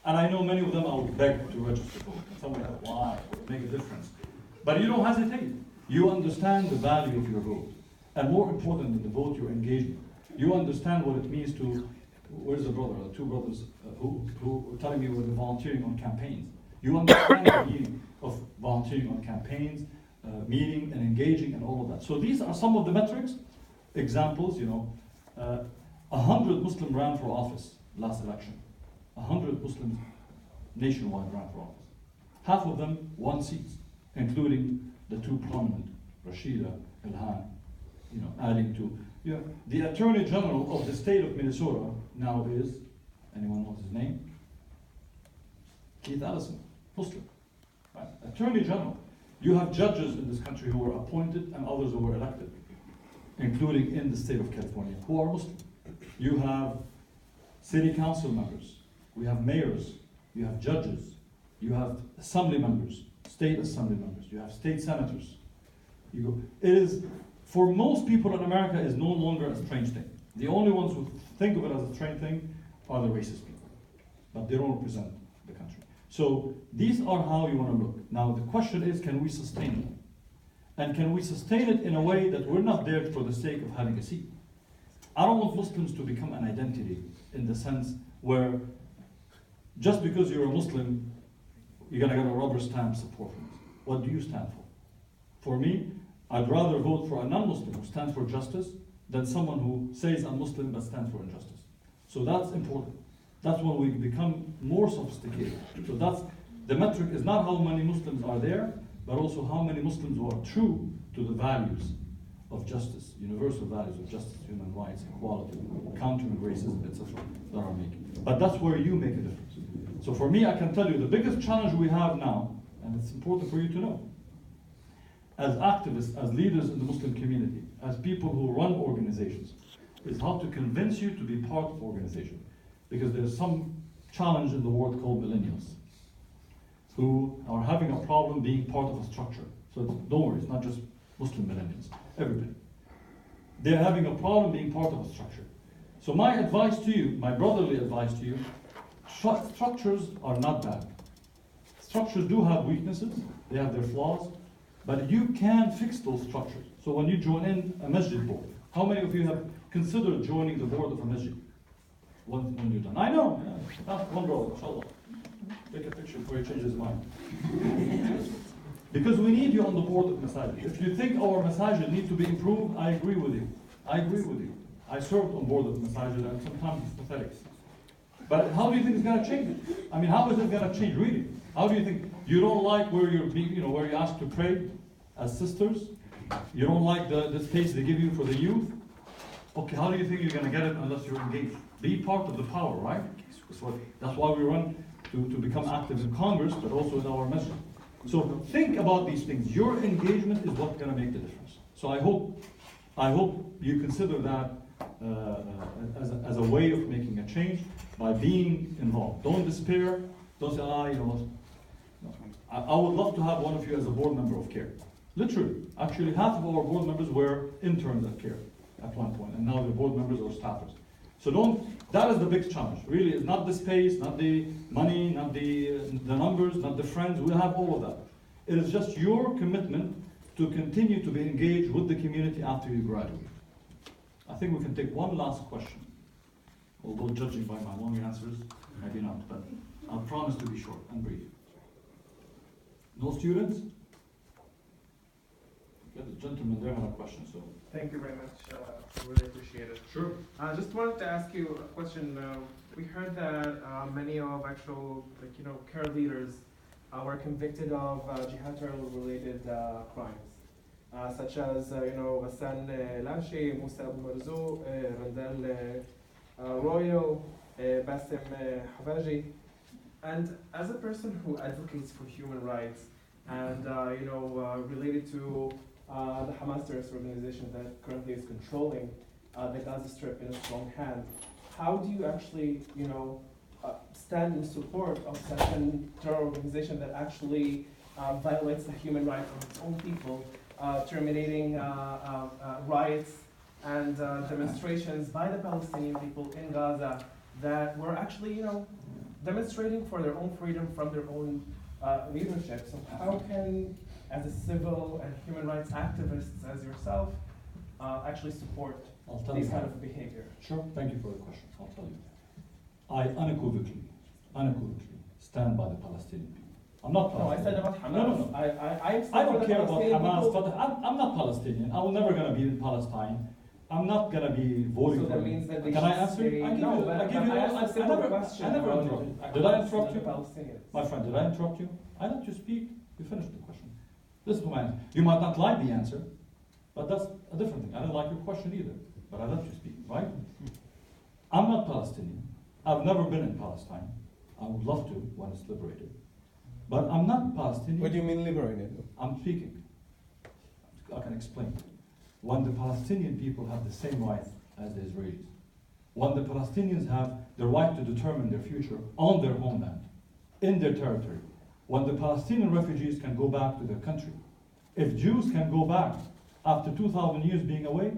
And I know many of them I would beg to register for. Some will apply, it will make a difference. But you don't hesitate. You understand the value of your vote. And more important than the vote, your engagement. You understand what it means to, where's the brother, the two brothers who were telling me were volunteering on campaigns. You understand the meaning of volunteering on campaigns, meeting and engaging and all of that. So these are some of the metrics, examples, 100 Muslims ran for office last election. 100 Muslims nationwide ran for office. Half of them won seats, including the two prominent, Rashida, Ilhan, adding to, the Attorney General of the state of Minnesota now is, anyone knows his name? Keith Ellison, Muslim, right? Attorney General. You have judges in this country who were appointed and others who were elected, including in the state of California, who are Muslim. You have city council members, we have mayors, you have judges, you have assembly members, state assembly members, you have state senators. It is, for most people in America, is no longer a strange thing. The only ones who think of it as a strange thing are the racist people, but they don't represent the country. So these are how you want to look. Now the question is, can we sustain it? And can we sustain it in a way that we're not there for the sake of having a seat? I don't want Muslims to become an identity in the sense where just because you're a Muslim, you're gonna get a rubber stamp support from us. What do you stand for? For me, I'd rather vote for a non-Muslim who stands for justice than someone who says I'm Muslim but stands for injustice. So that's important. That's when we become more sophisticated. So that's, the metric is not how many Muslims are there, but also how many Muslims who are true to the values of justice, universal values of justice, human rights, equality, countering racism, etc. that are making. But that's where you make a difference. So for me, I can tell you the biggest challenge we have now, and it's important for you to know, as activists, as leaders in the Muslim community, as people who run organizations, is how to convince you to be part of organization. Because there's some challenge in the world called millennials, who are having a problem being part of a structure. So don't worry, it's not just Muslim millennials, everybody. They're having a problem being part of a structure. So my advice to you, my brotherly advice to you, structures are not bad. Structures do have weaknesses, they have their flaws, but you can fix those structures. So when you join in a masjid board, how many of you have considered joining the board of a masjid? When you're done. I know, yeah. One brother, inshallah. Take a picture before he changes his mind. Because we need you on the board of masajid. If you think our masajid need to be improved, I agree with you. I agree with you. I served on board of masajid and sometimes it's pathetic. But how do you think it's going to change it? I mean, how is it going to change really? How do you think? You don't like where you're being, where you're asked to pray as sisters? You don't like the space they give you for the youth? Okay, how do you think you're going to get it unless you're engaged? Be part of the power, right? That's why we run to become active in Congress, but also in our masjid. So think about these things. Your engagement is what's going to make the difference. So I hope you consider that as a way of making a change by being involved. Don't despair. Don't say, No. I would love to have one of you as a board member of CARE. Literally, actually, half of our board members were interns at CARE at one point, and now they're board members or staffers. So that is the big challenge. Really, it's not the space, not the money, not the numbers, not the friends. We have all of that. It is just your commitment to continue to be engaged with the community after you graduate. I think we can take one last question. Although judging by my long answers, maybe not, but I'll promise to be short and brief. No students? Yeah, the gentleman there had a question, so. Thank you very much. Really appreciate it. Sure. I just wanted to ask you a question. We heard that many of actual, care leaders were convicted of jihad terror-related crimes, such as, Hassan Lashi, Musa Abu Marzouk, Randall Royo, Bassem Havaji. And as a person who advocates for human rights and, related to the Hamas terrorist organization that currently is controlling the Gaza Strip in its own hand, how do you actually, stand in support of such a terror organization that actually violates the human rights of its own people, terminating riots and demonstrations by the Palestinian people in Gaza that were actually, demonstrating for their own freedom from their own leadership. So how can, as a civil and human rights activists as yourself, actually support I'll tell these you kind how. of behavior? Sure, thank you for the question. I'll tell you. I unequivocally stand by the Palestinian people. I'm not No, I Palestinian. said about Hamas. No, no, no. I don't care about Hamas, but I'm not Palestinian. I will never gonna be in Palestine. I'm not gonna be voting So for that it. means that they Can I should answer? stay- I give No, you, but I give you, I asked a simple never, question I never about interrupt you. Hamas Did I and interrupt the you? Palestinians. My friend, did I interrupt you? I let you speak. You finished the question. This is my answer. You might not like the answer, but that's a different thing. I didn't like your question either, but I let you speak, right? I'm not Palestinian. I've never been in Palestine. I would love to when it's liberated. But I'm not Palestinian. What do you mean liberated? I'm speaking. I can explain. When the Palestinian people have the same rights as the Israelis, when the Palestinians have the right to determine their future on their homeland, in their territory, when the Palestinian refugees can go back to their country, if Jews can go back after 2,000 years being away,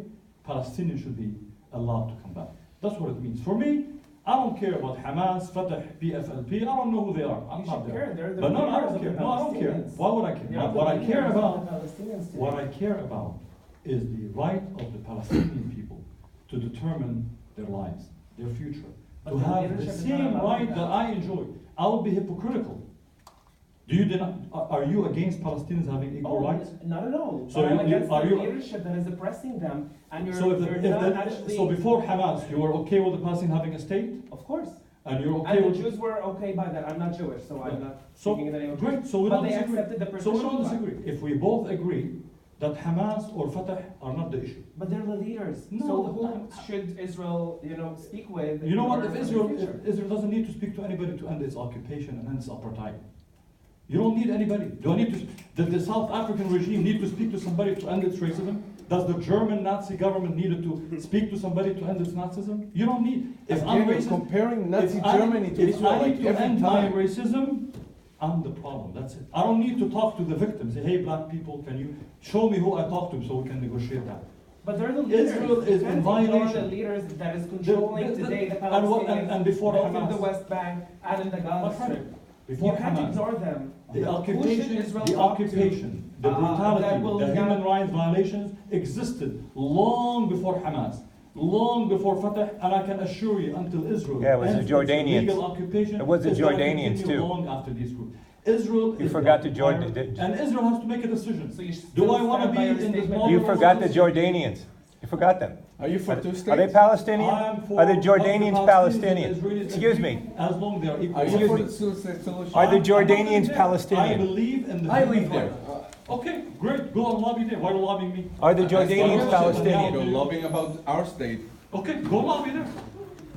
Palestinians should be allowed to come back. That's what it means. For me, I don't care about Hamas, Fatah, PFLP. I don't know who they are. I'm You not should there. care. They're the But no, I leaders don't of care. the No, I don't care. Palestinians. Why would I care? They are the What I leaders care of about, the Palestinians today. what I care about is the right of the Palestinian people to determine their lives, their future, But to the have leadership the is not same allowed right that. that I enjoy. I would be hypocritical. Do you deny, are you against Palestinians having equal rights? Not at all. So But I'm you- against are the you- leadership that is oppressing them, and you're, So if, you're if not the, actually. so before Hamas, you were okay with the Palestinians having a state, Of course. and you're okay And with the Jews were okay by that. I'm not Jewish, so I'm not So, speaking in the name of great, Jews. so we But don't they disagree. accepted the So we partition don't plan. disagree. If we both agree that Hamas or Fatah are not the issue. But they're the leaders. No, So but who should Israel, speak with? You know in what? order If for the Israel, future? if Israel doesn't need to speak to anybody to end its occupation and end its apartheid. You don't need anybody. Do I need to? Did the South African regime need to speak to somebody to end its racism? Does the German Nazi government need to speak to somebody to end its Nazism? You don't need. If I'm Again, you're racist, comparing Nazi if I- Germany to if Israel I like need to every end my time. racism, I'm the problem. That's it. I don't need to talk to the victims. Say, hey, black people, can you show me who I talked to so we can negotiate that? But they're the leaders. Israel is You in can't ignore violation. The leaders that is controlling today the and what- Palestinians, and before both in Hamas. the West Bank and in the My Gaza friend, Strip. before You can't Hamas, ignore them. the Who should occupation, Israel the talk to? occupation, the that brutality, will the not- human rights violations existed long before Hamas, long before Fatah, and I can assure you, until Israel Yeah, it was the ends its Jordanians. illegal occupation, It was the it's gonna Jordanians, continue too. long after these groups. Israel You is forgot the empire, Jordan- and Israel has to make a decision. So you Do I still want to stand be by your in this statement? model? You forgot the Jordanians. You forgot them. Are you for Are two they states? Palestinian? I am for Are the what Jordanians Palestinians Palestinian? and Israelis Excuse agree, me. As long as they are equal. Are you Excuse for me. the solution? Are the I'm not Jordanians living there. Palestinian? I believe in the I human live there. rights. Okay, great. Go and lobby there. Why are you lobbying me? Are the As long Jordanians as Palestinian? You're lobbying about our state. Okay, go lobby there.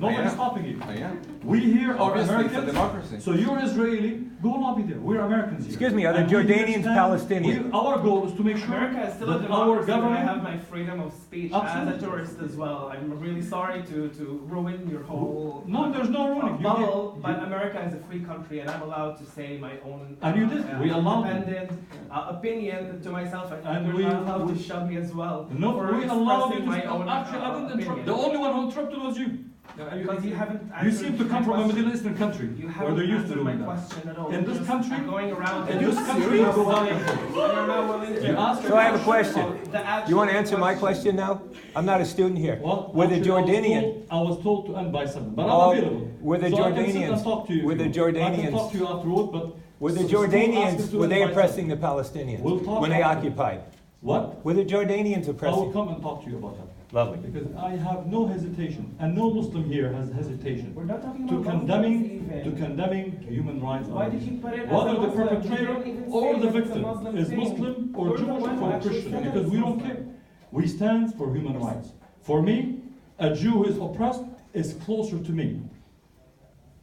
Nobody's am. stopping you. I am. We here are Obviously, it's a Americans. democracy. So you're Israeli. Go lobby there. We're Americans here. Excuse me, are the And we Jordanians understand- Palestinian? Our goal is to make sure America is still a that our democracy, and I have government. my freedom of speech Absolutely. as a tourist as well. I'm really sorry to ruin your whole No, there's no ruining. You bubble, get- but America is a free country, and I'm allowed to say my own And you did. We allowed you. independent opinion to myself, And you're we- not allowed we- to shove me as well. No, for we allowed you expressing to my speak. own Actually, I didn't interrupt. The opinion. only one who interrupted was you. Because you haven't You answered seem to my come from a question. Middle Eastern country You where haven't they're used to answered my doing that. question at all. In You're this just country- going around in and this you're country, not go willing- back and forth. you're not willing to You asked answer So I have a the question. The actual You want to answer my question now? I'm not a student here. Well, Were the actually, Jordanian, I was told to end by 7, but Oh, I'm available. were the So I can sit and Jordanians- talk to you if were you the want. I can Jordanians- talk to you afterward, but. were the so- so ask us Jordanians, to were end they by oppressing 7. the Palestinians We'll talk when they about it. occupied? What? Were the Jordanians I will oppressing? come and talk to you about that. Lovely. Because I have no hesitation, and no Muslim here has hesitation We're not talking to about condemning, Muslims even. human rights Why did violations. you put it as Whether a the Muslim? You perpetrator didn't even or say the that it's a victim Muslim is thing. Muslim or We're the Jewish one who or actually Christian, said that because it's we don't Muslim. care. We stand for human rights. For me, a Jew who is oppressed is closer to me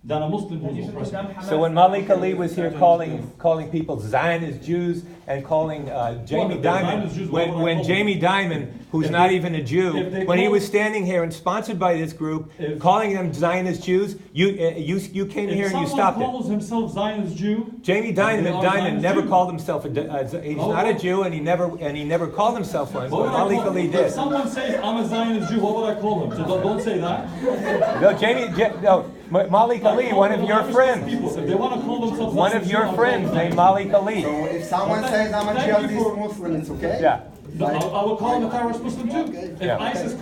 than a Muslim And who you is should oppressed. condemn Hamas. So when Malik Ali was here calling people Zionist Jews and calling Jamie Well, the Zionist Dimon, Jews, why would I when call Jamie Dimon, who's If not they- even a if Jew, they when he call- was standing here and sponsored by this group, If- calling them Zionist Jews, you came here If and you someone stopped it. calls himself Zionist Jew, Jamie they are Dimon Zionist never Jew. called himself he's Oh, not a well. Jew and he never called himself one. what would I Malik call Ali him? did. If someone says I'm a Zionist Jew, what would I call him? So don't say that. No, Malik Ali, one of your friends. People, if they want to call themselves One of your friends named Malik Ali. So if someone says I'm a Thank you jihadist for- Muslim, it's okay? Yeah. I will call him a terrorist Muslim too. Okay. If Yeah. ISIS